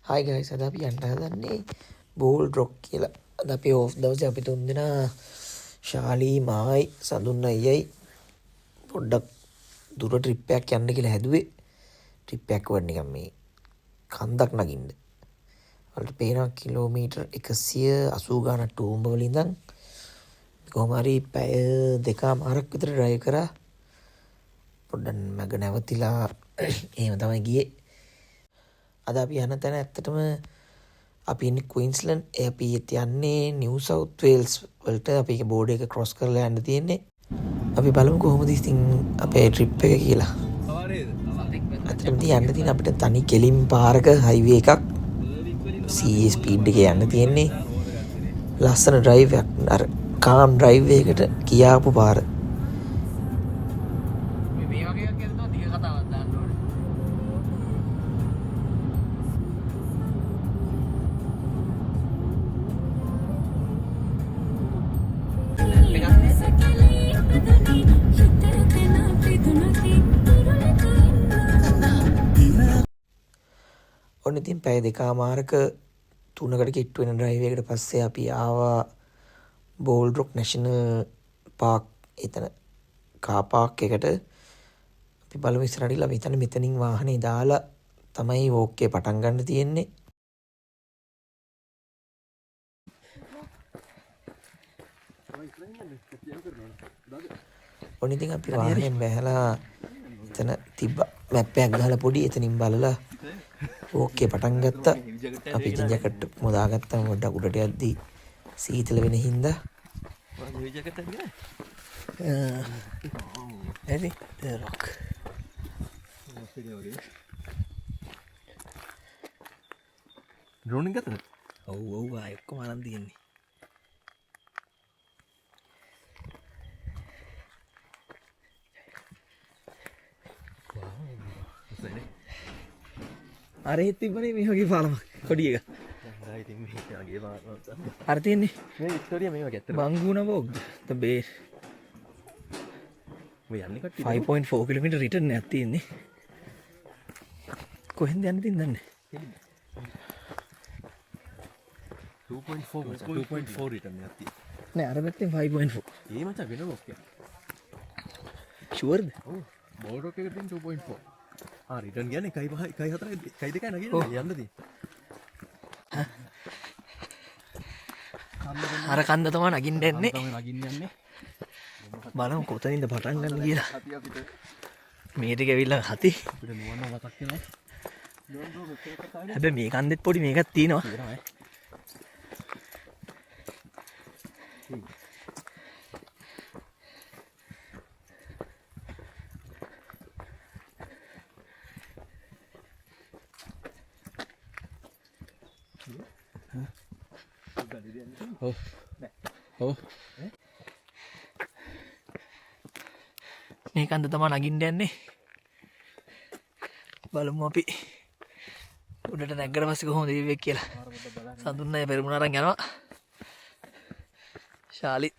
හයි guys අද අපි යන්න හදන්නේ බෝල් රොක් කියලා. අද අපි ඕෆ් දවසේ අපි තුන්දෙනා ශාලී මායි සඳුන් අයියයි පොඩ්ඩක් දුර ට්‍රිප් එකක් යන්න කියලා හැදුවේ. ට්‍රිප් එකක් වුණ නිකන් මේ කන්දක් නගින්න. වලට පේනවා කිලෝමීටර් 180 ගානක් ටූම්බ වල ඉඳන් කොහොම හරි පැය දෙකමාරක් විතර ඩ්‍රයිව් කරා. පොඩ්ඩක් මග නැවතිලා එහෙම තමයි ගියේ. අද අපි යන තැන ඇත්තටම අපි ඉන්නේ ක්වීන්ස්ලන්ඩ්. අපි යන්නේ නිව් සවුත් වේල්ස් වලට. අපි ඒක බෝඩර් එක ක්‍රොස් කරලා යන්න තියෙන්නේ. අපි බලමු කොහොමද ඉතින් අපේ ට්‍රිප් එක කියලා. ඇත්තටම යන්න තියෙන අපිට තනි කෙලින් පාරක හයිවේ එකක් CA ස්පීඩ් එකේ යන්න තියෙන්නේ. ලස්සන ඩ්‍රයිව් එකක්. අර කාම් ඩ්‍රයිව් එකකට කියාපු පාර. ඔන්න ඉතින් පැය දෙකමාරක 3කට කිට්ටු වෙන ඩ්‍රයිව් එකකට පස්සේ අපි ආවා බෝල් රොක් නැෂනල් පාක්. එතන කාර් පාක් එකට අපි බලමු ඉස්සරහට ගිහලා අපි හිතන්නේ මෙතනින් වාහනේ දාලා තමයි වෝක් එක පටන් ගන්න තියෙන්නේ. ඔන්න ඉතින් අපි වාහනේ බැහැලා එතන තිබ්බ මැප් එකක් ගහලා පොඩි එතනින් බලලා ඕකේ පටන් ගත්තා. අපි ඉතින් ජැකට් මොදාගත්තා. පොඩ්ඩක් උඩට යද්දී සීතල වෙන හින්දා හරි රොක් ඩ්‍රෝන් එක ගත්තද? ඔව් ආයෙ ඔක්කොම අරන් තියෙන්නේ. අර හිත තිබ්බනේ මේ වගේ පාලමක් කොඩි එක. ඉතින් මේකගේ පාලමක්. අර තියෙන්නේ මේ වික්ටෝරියා මේවා ගැත්තට. බංගුණ වෝග්ද the base මේ යන්නේ කට්ටිය 5.4 කිලෝමීටර් රිටර්න් එකක් තියෙන්නේ. කොහෙන්ද යන්න තින් දන්නේ? 2.4 රිටර්න් එකක් තියෙනවා. නෑ අර පැත්තෙන් 5.4. ඒ මචං වෙන රොක් එක. ෂුවර්ද? ඔව් බෝල් රොක් එකට තියෙන 2.4. ආ රිටර්න් කියන්නේ 1.5 1.4 1.2 නගින්න යන්න තියෙන්නේ. අර කන්ද තමයි නගින්න එන්නේ. තමයි නගින්න යන්නේ. බලමු කොතනින්ද පටන් ගන්න කියලා. අපි අපිට මේ ටික ඇවිල්ලා හති. අපිට නුවණ මතක් වෙනවා. හැබැයි මේ කන්දෙත් පොඩි මේකක් තියෙනවා. තියෙනවා ඔව් ඔව් මේ කන්ද තමයි නගින්න යන්නේ. බලමු අපි උඩට නැග්ගට පස්සේ කොහොමද ඉවෙක් කියලා. සඳුන් අය පෙරමුණ අරන් යනවා. ශාලිත්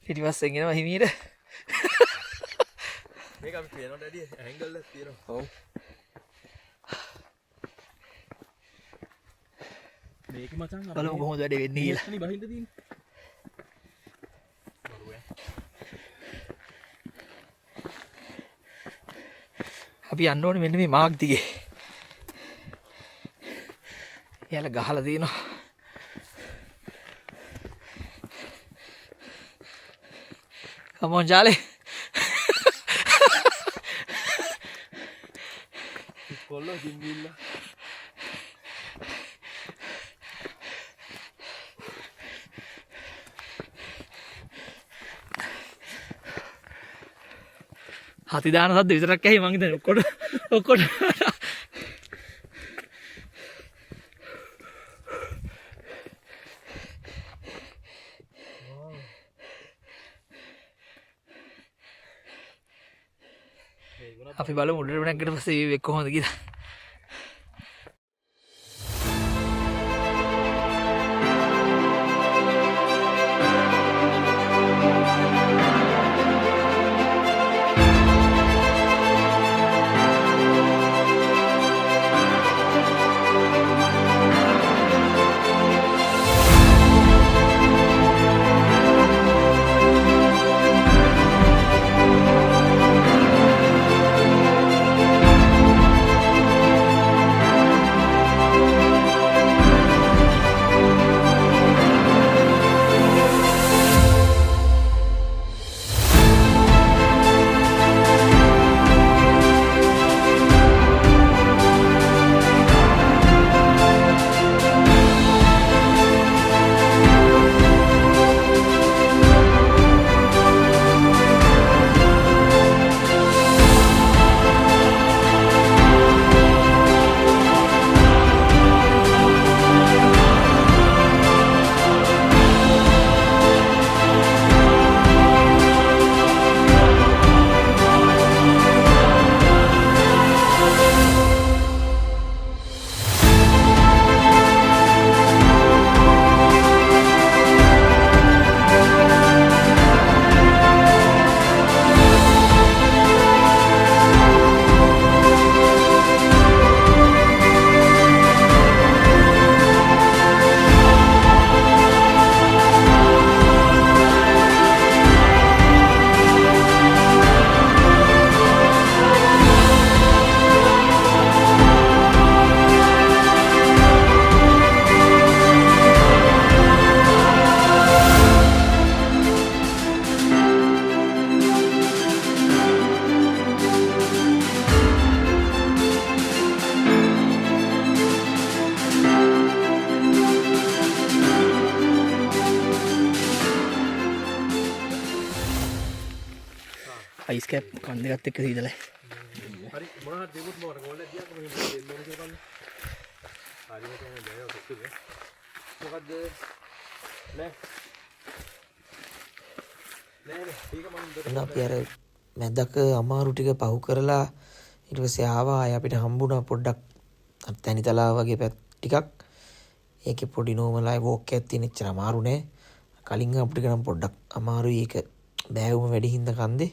පිටිපස්සෙන් එනවා හිමීට. මේක අපි පේනවට වැඩිය ඇන්ගල් එකක් තියෙනවා. ඔව් මේක මචං බලමු කොහොමද වැඩේ වෙන්නේ කියලා. ඉතින් බහින්න තියෙන්නේ. අපි යන්න ඕනේ මෙන්න මේ මාක් දිගේ. එයාලා ගහලා තියෙනවා. Come on Charlie. කොල්ලෝ දින්දිල්ලා. හති දාන සද්ද විතරක් ඇහි මං හිතන්නේ ඔක්කොට අපි බලමු උඩට නැග්ගට පස්සේ මේ කොහොමද කියලා. කැප් කන් දෙකත් එක්ක සීදලා. හරි මොනවද දෙමුත් මොකට ගෝල් එකක් දියක් මෙහෙම දෙන්න කියලා බලන්න. හරි මම දැන් ඔක්කොම මොකද්ද නෑ එන්න අපි අර මැදක අමාරු ටික පහු කරලා ඊට පස්සේ ආවා අය අපිට හම්බුණා පොඩ්ඩක් අර තැනිතලා වගේ පැත් ටිකක් ඒකේ පොඩි නෝමලයි වෝක් එකක් තියෙන එච්චර අමාරු නෑ කලින් අපිට නම් පොඩ්ඩක් අමාරුයි ඒක බෑවුම වැඩි හින්දා කන්දේ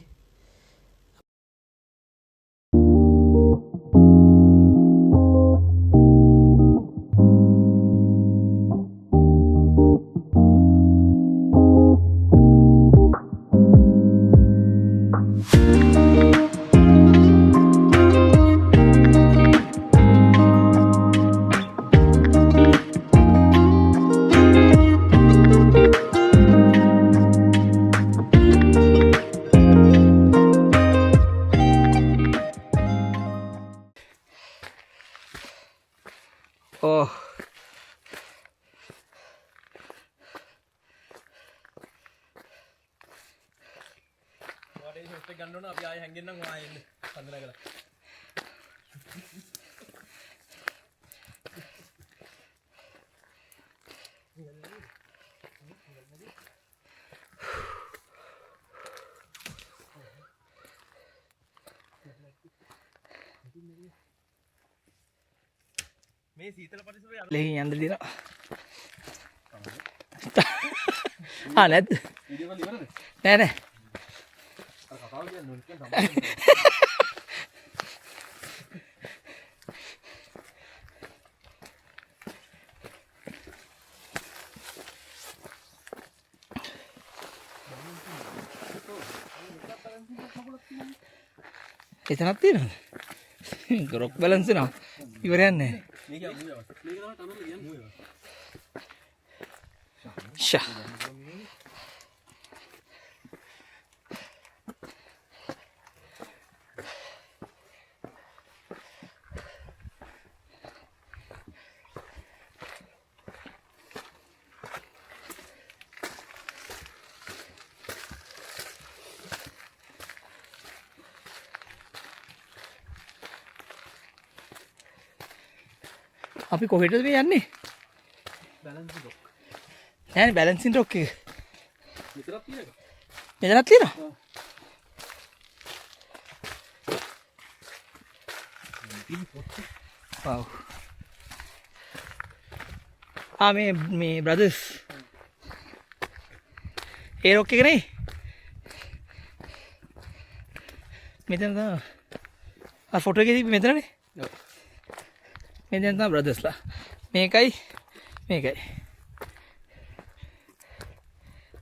ඕ මොකද ඒ ෂොට් එක ගන්න ඕන අපි ආයෙ හැංගෙන්නම් ආයෙ එන්න සඳනා කළා මේ සීතල පරිසරය ලෙහින් යන්න දිනවා. නැද්ද? වීඩියෝ එක ඉවරද? නෑ නෑ. අර කතාව කියන්නේ මොකක්ද තමයි. එතනක් තියෙනවද? ගොරොක් බැලන්ස් වෙනවා. ඉවරයක් නෑ. මේක තමයි තමයි කියන්නේ. ෂා. අපි කොහෙටද මේ යන්නේ? බැලන්ස් රොක්. නෑනේ බැලන්සින් රොක් එක. විතරක් තියෙනක. මෙතනක් තියෙනවා. වව්. මේ බ්‍රදර්ස්. ඒ රොක් එක නේ. මෙතන තමයි. ආ ෆොටෝ එකේ තිබ්බේ මෙතනනේ. ඔව්. මෙතන තමයි බ්‍රදර්ස්ලා. මේකයි මේකයි.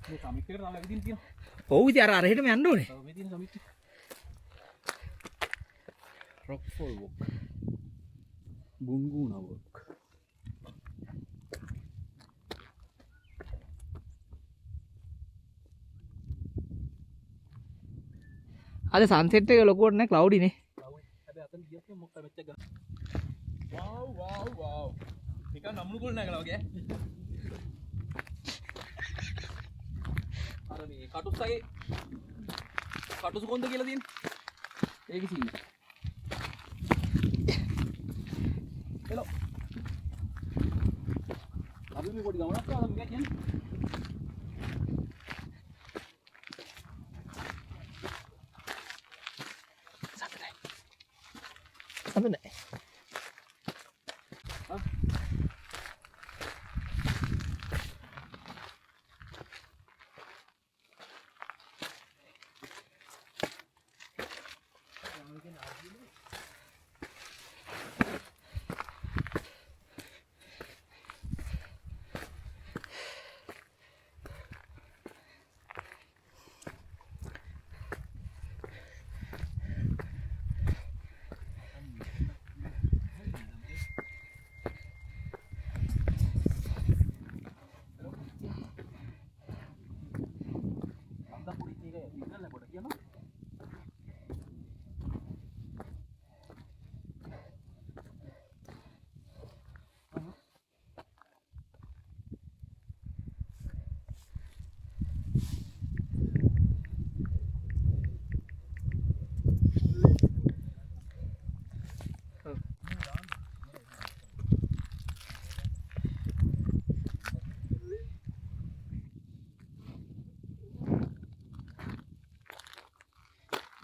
මේ සමිට් එකට තාම ඇවිදින්න තියෙනවා. ඔව් ඉතින් අර හෙටම යන්න ඕනේ. ඔව් මේ තියෙන සමිට් එක. රොක් ෆෝල් වොක්. බුන්ගුනා වොක්. අද සන්සෙට් එක ලොකුවට නෑ ක්ලවුඩි නේ. හැබැයි අතන ගියත් මොකක්ද මෙච්ච ගන්න. වාව්. නිකන් නම්මුණු කොල් නැගලා වගේ. අර මේ කටුස්සගේ කටුසු කොන්ද කියලා තියෙන. ඒකේ සීන්. හෙලෝ. අපි මේ පොඩි ගමනක් ආවා මේක කියන්නේ. සඳ නෑ.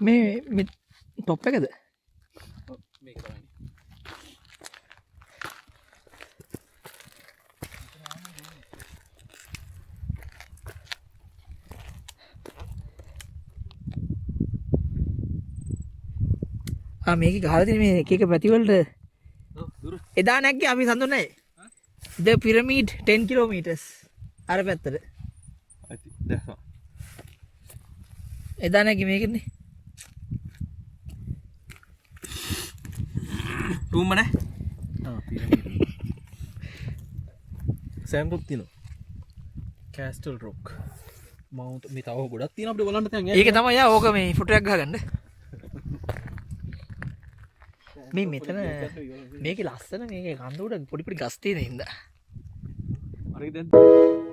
මේ ටොප් එකද මේක තමයි මේක ගහලා තියෙන මේ එක එක පැතිවලට දුර එදා නැග්ගේ අපි සඳුන්නේ the pyramid 10 kilometers අර පැත්තට දැක්කා එදා නැග්ගේ මේකනේ ටූම්ම නේ සෑම්රුක් තියෙනවා කැස්ටල් රොක් මවුන්ට් මේ තව ගොඩක් තියෙනවා අපිට බලන්න තැන් ඒක තමයි යා ඕක මේ ෆොටෝ එකක් ගහගන්න මේ මෙතන මේකේ ලස්සන මේකේ කඳ උඩ පොඩි පොඩි ගස් තියෙන හින්දා අරගෙන දැන්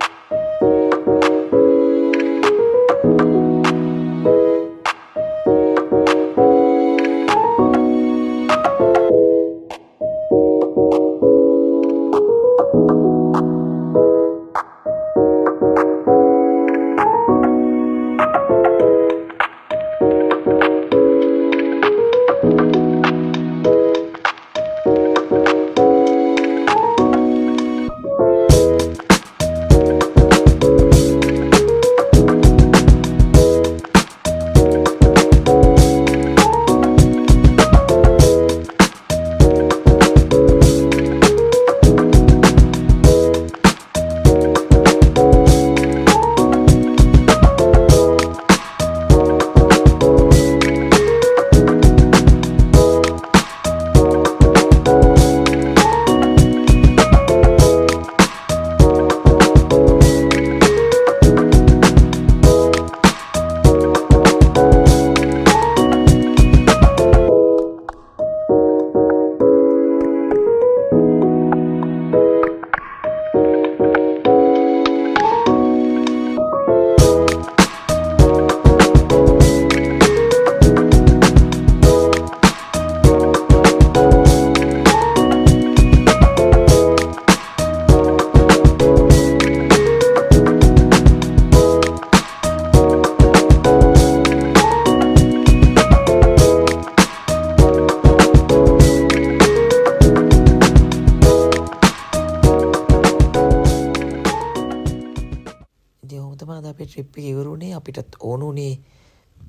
ට්‍රිප් එක ඉවරුනේ අපිටත් ඕනුනේ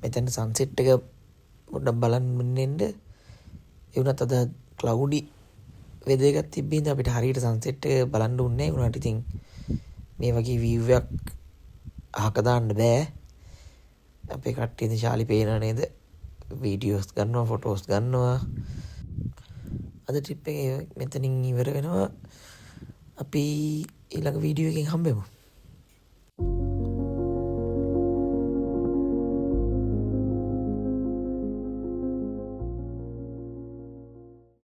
මෙතන සන්සෙට් එක පොඩ්ඩක් බලන්න එන්න ඒ වුණත් අද ක්ලවුඩි වෙදර් එකක් තිබ්බින්ද අපිට හරියට සන්සෙට් එක බලන්න උන්නේ නැහැ උනාට ඉතින් මේ වගේ view එකක් අහක දාන්න බෑ අපේ කට්ටියද ශාලි පේනවා නේද වීඩියෝස් ගන්නවා ෆොටෝස් ගන්නවා අද ට්‍රිප් එක මෙතනින් ඉවර වෙනවා අපි ඊළඟ වීඩියෝ එකකින් හම්බෙමු